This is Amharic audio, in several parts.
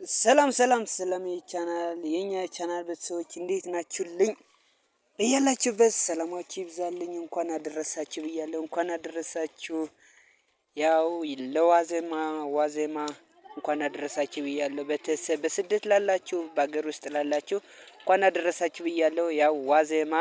ሰላም ሰላም የቻናል የኛ ቻናል ቤተሰቦች እንዴት ናችሁልኝ? በያላችሁበት ሰላማችሁ ይብዛልኝ። እንኳን አደረሳችሁ ብያለሁ። እንኳን አደረሳችሁ። ያው ለዋዜማ እንኳን አደረሳችሁ ብያለሁ። በስደት ላላችሁ በአገር ውስጥ ላላችሁ እንኳን አደረሳችሁ ብያለሁ። ያው ዋዜማ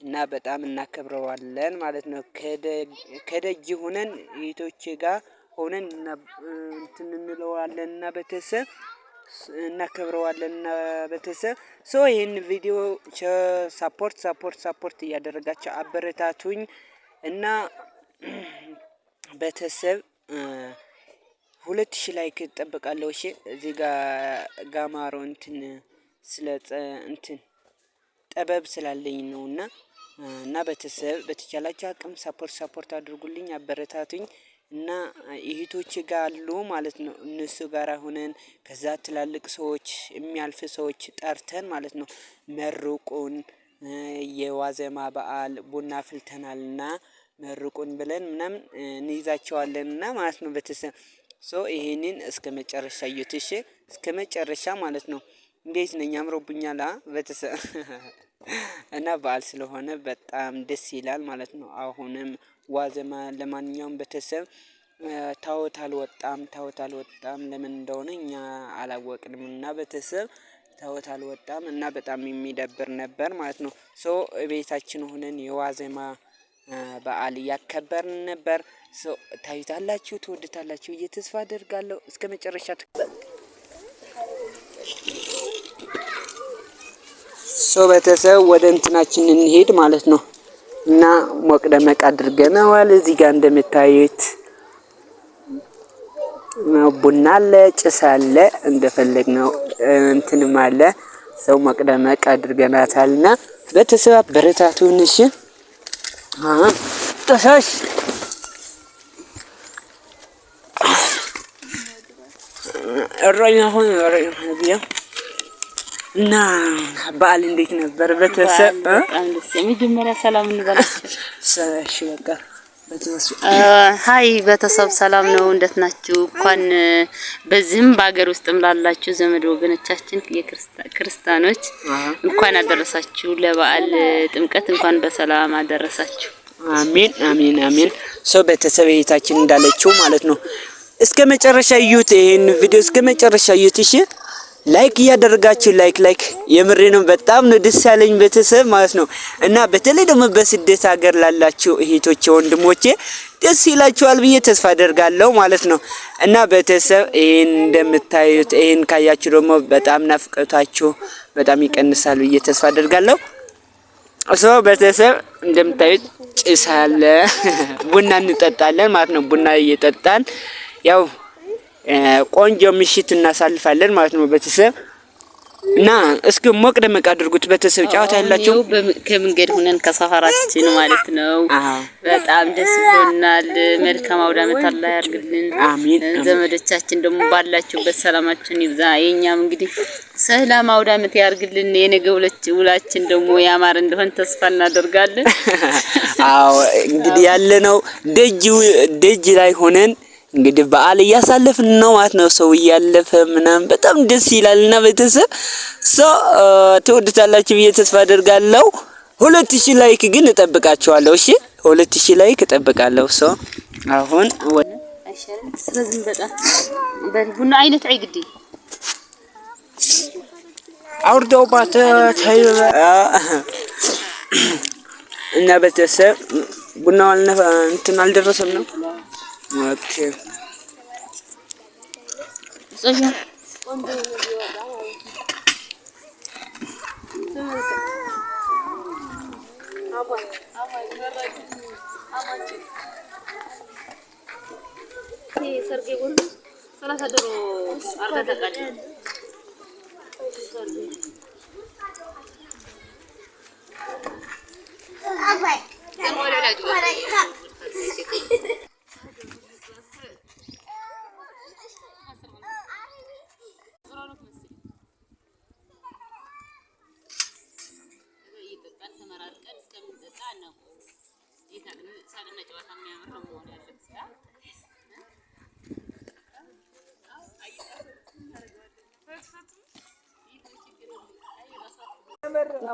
እና በጣም እናከብረዋለን ማለት ነው። ከደጅ ሆነን እህቶቼ ጋር ሆነን እንትን እንለዋለንና ቤተሰብ እናከብረዋለንና ቤተሰብ ይሄን ቪዲዮ ሰፖርት እያደረጋችሁ አበረታቱኝ እና ቤተሰብ 2000 ላይክ እጠብቃለሁ። እሺ እዚህ ጋር ጋማሮ ስለ ጥበብ ስላለኝ ነውና ቤተሰብ በተቻላችሁ አቅም ሰፖርት አድርጉልኝ፣ አበረታቱኝ እና እህቶቼ ጋር አሉ ማለት ነው። እነሱ ጋር ሆነን ከዛ ትላልቅ ሰዎች የሚያልፍ ሰዎች ጠርተን ማለት ነው መርቁን የዋዜማ በዓል ቡና ፍልተናልና መርቁን ብለን ምናምን እንይዛቸዋለንና ማለት ነው። ቤተሰብ ይሄንን እስከመጨረሻ እዩት እሺ፣ እስከመጨረሻ ማለት ነው። እንዴት ነኝ? አምሮብኛል ቤተሰብ እና በዓል ስለሆነ በጣም ደስ ይላል ማለት ነው። አሁንም ዋዜማ ለማንኛውም ቤተሰብ ታቦት አልወጣም ለምን እንደሆነ እኛ አላወቅንምና ቤተሰብ ታቦት አልወጣም እና በጣም የሚደብር ነበር ማለት ነው። ቤታችን ሆነን የዋዜማ በዓል እያከበርን ነበር። ታዩታላችሁ፣ ትወዱታላችሁ ብዬ ተስፋ አደርጋለሁ። እስከመጨረሻ ቤተሰብ ወደ እንትናችን እንሄድ ማለት ነው እና ሞቅ ደመቅ አድርገናል። እዚህ ጋር እንደምታዩት ቡና አለ፣ ጭስ አለ፣ እንደፈለግነው እንትንም አለ። ሞቅ ደመቅ አድርገናታልና ቤተሰብ አበረታቱን እሺ። ተሳሽ እረኛ ሆነ እና በዓል እንዴት ነበር ቤተሰብ? መጀመሪያ ሰላም እንበላችሁ። እሺ በቃ ሃይ ቤተሰብ ሰላም ነው፣ እንዴት ናችሁ? እንኳን በዚህም በአገር ውስጥም ላላችሁ ዘመድ ወገኖቻችን የክርስቲያኖች እንኳን አደረሳችሁ ለበዓል ጥምቀት፣ እንኳን በሰላም አደረሳችሁ። አሜን አሜን አሜን። ቤተሰብ እህታችን እንዳለችው ማለት ነው እስከመጨረሻ እዩት፣ ይሄን ቪዲዮ እስከመጨረሻ እዩት እሺ። ላይክ እያደረጋችሁ ላይክ የምሬ ነው። በጣም ነው ደስ ያለኝ ቤተሰብ ማለት ነው። እና በተለይ ደግሞ በስደት ሀገር ላላችሁ እህቶቼ ወንድሞቼ ደስ ይላችኋል ብዬ ተስፋ አደርጋለሁ ማለት ነው። እና ቤተሰብ ይሄን እንደምታዩት ይሄን ካያችሁ ደግሞ በጣም ናፍቆታችሁ በጣም ይቀንሳል ብዬ ተስፋ አደርጋለሁ። ቤተሰብ እንደምታዩት ጭስ አለ፣ ቡና እንጠጣለን ማለት ነው። ቡና እየጠጣን ያው ቆንጆ ምሽት እናሳልፋለን ማለት ነው ቤተሰብ። እና እስኪ ሞቅ ደመቅ አድርጉት ቤተሰብ። ጫወታ ያላችሁ ከመንገድ ሆነን ከሰፈራችን ማለት ነው። በጣም ደስ ብሎናል። መልካም አውደ ዓመት አላህ ያርግልን። አሜን። ዘመዶቻችን ደግሞ ባላችሁበት ሰላማችሁን ይብዛ። የኛም እንግዲህ ሰላም አውደ ዓመት ያርግልን። የነገ ውላችን ደግሞ ያማረ እንደሆነ ተስፋ እናደርጋለን። አዎ እንግዲህ ያለነው ደጅ ላይ ሆነን እንግዲህ በዓል እያሳለፍን ነው ማለት ነው። ሰው እያለፈ ምናምን በጣም ደስ ይላልና ቤተሰብ ትወዱታላችሁ ብዬ ተስፋ አደርጋለሁ። 2000 ላይክ ግን እጠብቃችኋለሁ እሺ። 2000 ላይክ እጠብቃለሁ። አሁን ስለዚህ በጣም በቡና አይነት አይግዲ አውርደው ባተ እና ቤተሰብ ቡናው እንትን አልደረሰም ነው። ኦኬ ጾያ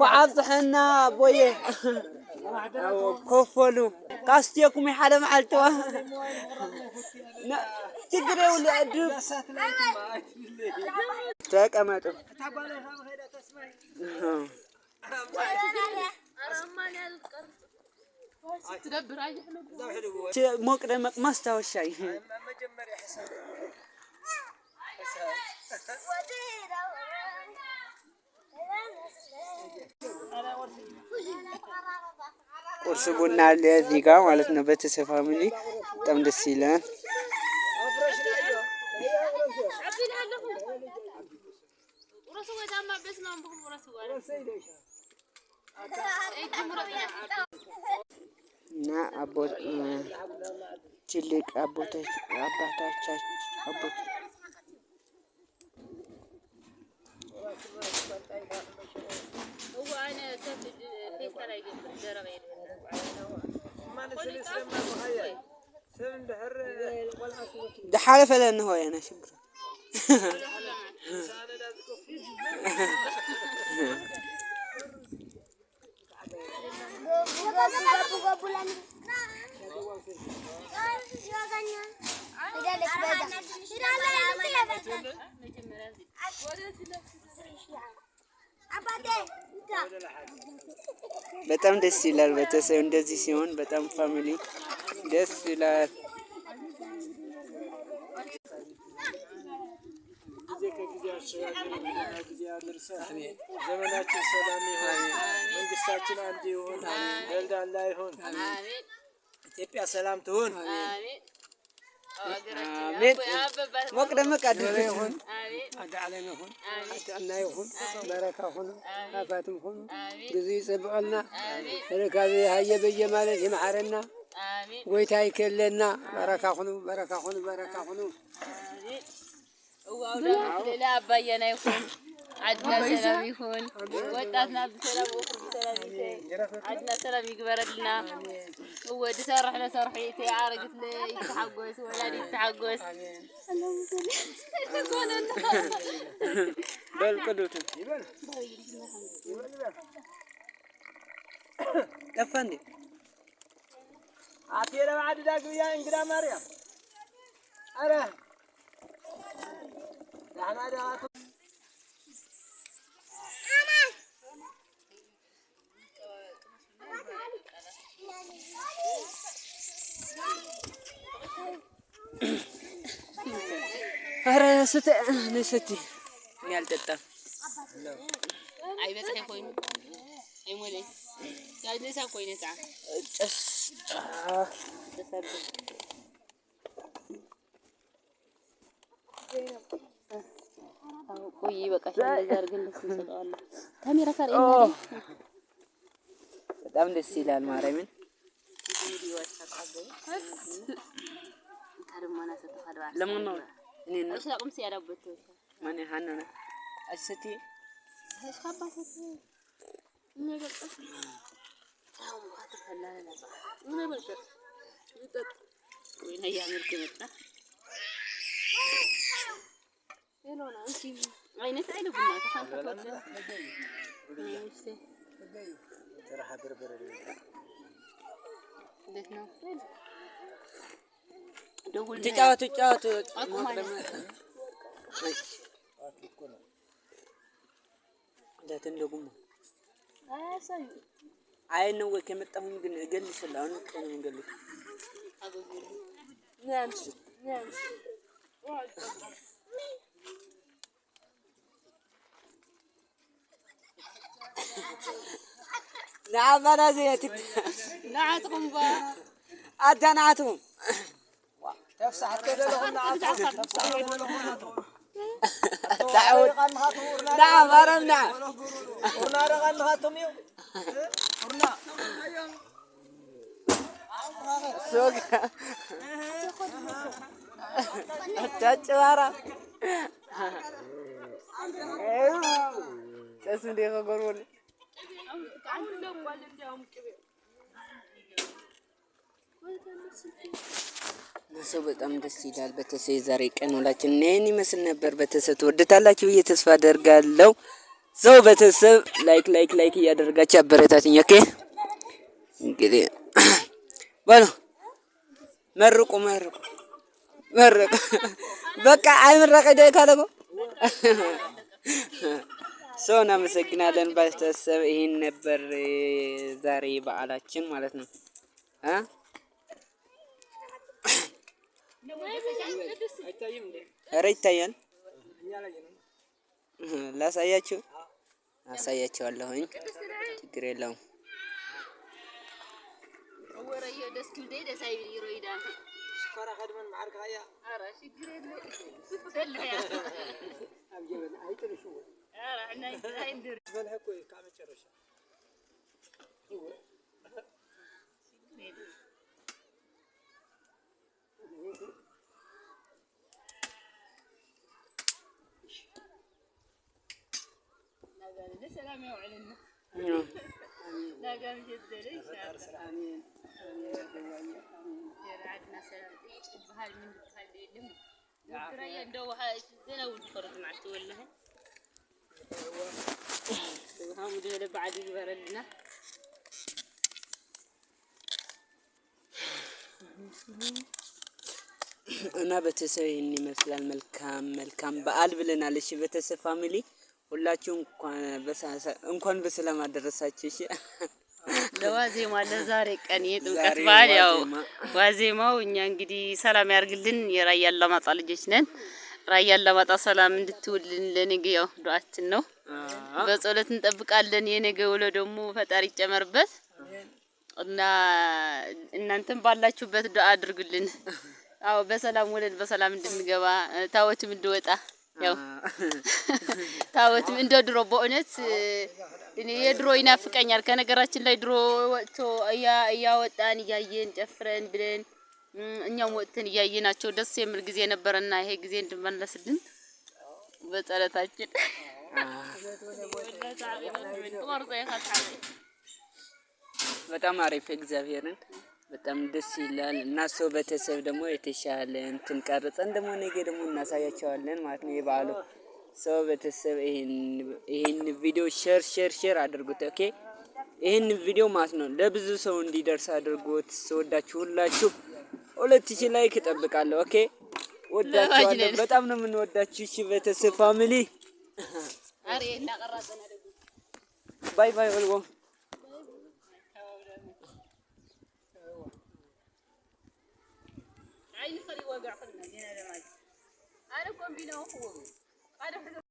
وعبحنا بويه كفلوا كاستيكم يحدا معلتوا تقري ولا ادب تقمطوا تدبر اي حلو مقدم مستوشاي ቁርስ ቡና አለ እዚህ ጋር ማለት ነው። ቤተሰብ ፋሚሊ በጣም ደስ ይላል። እና ትልቅ አባቶቻችን ده حالة فلا إنه هو أنا شكرا በጣም ደስ ይላል። ቤተሰብ እንደዚህ ሲሆን በጣም ፋሚሊ ደስ ይላል። ዘመናችን ሰላም ይሁን፣ መንግስታችን አንድ ይሁን፣ ደልዳላ ይሁን፣ ኢትዮጵያ ሰላም ትሁን። አሜን። መቅደመቅ አድርገን አዳለም ይሁን፣ አዳና ይሁን፣ በረካ ሁኑ፣ አፋትም ሁኑ፣ ብዙ ይጽብዑልና ረካብ ያየ በየማለት ይማረና ጎይታ ይከለና በረካ ሁኑ፣ በረካ ሁኑ፣ በረካ ሁኑ። ሌላ አባያና ይሁን عدنا سلام يكون وقتنا بسلام وفر بسلام عدنا سلام يقبرلنا هو دي سرحنا سرحيتي عارقت لي يتحقوس ولا يتحقوس بل قدوت لفندي عطينا بعد داك ويا انقرا مريم اره احنا ده ኧረ ነስተي ያልጠጣም አይበጽ ኮይኑ አይሞሌ ያድነሳ ኮይነታ ጭስ ቆይ በቃሽ እንደዛ አድርገን እንሰጣለን። ካሜራ ካርይ በጣም ደስ ይላል። ማርያምን ለምን ነው እኔ ነው አሽላቅም ሲያዳበት ማን ያህነና አሰቲ አሽካባሰት ምን በቃ ታው ማተፈላለ ነበር ምን በቃ ይጠጥ ወይና ያምርክ መጣ ሄሎና እንጂ አይነት አይደቡና ተፋንተው እሺ ተራህ በርበረ እንዴት ነው ደውል ተጫወቱ እንደተንደጉም አሳዩ አይ ነው ወይ ከመጣሁኝ ግን እገልሻለሁ። አሁን ቀን እንገልሽ አጎጉ ነምሽ نعم أنا زيتك نعتكم با أتنعتهم تفسح كلهم نعتهم تفسح كلهم تعود نعم هرمنا ورنا رغنها توميو ورنا سوق تجوارا تسمدي غورول ሰው በጣም ደስ ይላል። በተሰይ ዛሬ ቀን ውላችን እኔን ይመስል ነበር። በተሰብ ትወድታላችሁ ብዬ ተስፋ አደርጋለሁ። ሰው በተሰብ ላይክ እያደረጋችሁ አበረታቱኝ። ኦኬ እንግዲህ በሉ መርቁ በቃ አይመረቀ ካለቆ ሰው እናመሰግናለን። በተሰብ ይሄን ነበር ዛሬ በዓላችን ማለት ነው። ኧረ ይታያል። ላሳያችሁ አሳያችኋለሁኝ። ችግር የለውም። سلام يا وعلنا لا قام جدري آمين يا رعدنا سلام بهاي من بهاي اللي ترى ندو هاي زنا ونفرق مع تولها وهم دول بعد يبردنا እና በተሰብ ይሄን ይመስላል። መልካም በዓል ብለናል። እሺ በተሰብ ፋሚሊ ሁላችሁ እንኳን በሰላም አደረሳችሁ። እሺ ለዋዜማ ለዛሬ ቀን የጥምቀት በዓል ያው ዋዜማው እኛ እንግዲህ ሰላም ያርግልን። የራያ አላማጣ ልጆች ነን። ራያ አላማጣ ሰላም እንድትውልን ለነገ ያው ዱዓችን ነው። በጸሎት እንጠብቃለን። የነገ ውሎ ደግሞ ፈጣሪ ይጨመርበት እና እናንተም ባላችሁበት ዱዓ አድርጉልን። አዎ በሰላም ወለድ በሰላም እንድንገባ ታወትም እንድወጣ ያው ታወትም እንደ ድሮ በእውነት እኔ የድሮ ይናፍቀኛል። ከነገራችን ላይ ድሮ ወጥቶ ያወጣን ያየን ጨፍረን ብለን እኛም ወጥተን ያየናቸው ደስ የሚል ጊዜ ነበርና ይሄ ጊዜ እንድመለስልን በጸሎታችን በጣም አሪፍ እግዚአብሔርን በጣም ደስ ይላል። እና ሰው በተሰብ ደግሞ የተሻለ እንትን ቀርጸን ደግሞ ነገ ደግሞ እናሳያቸዋለን ማለት ነው። የበዓሉ ሰው በተሰብ ይሄን ቪዲዮ ሼር አድርጉት። ኦኬ ይሄን ቪዲዮ ማለት ነው ለብዙ ሰው እንዲደርስ አድርጉት። ሰወዳችሁ ሁላችሁ 2000 ላይክ እጠብቃለሁ። ኦኬ ወዳችኋለሁ። በጣም ነው የምንወዳችሁ። እሺ በተሰብ ፋሚሊ ባይ ወልጎ عين خلي وقع خلنا هنا لماذا أنا كم بينا هو هذا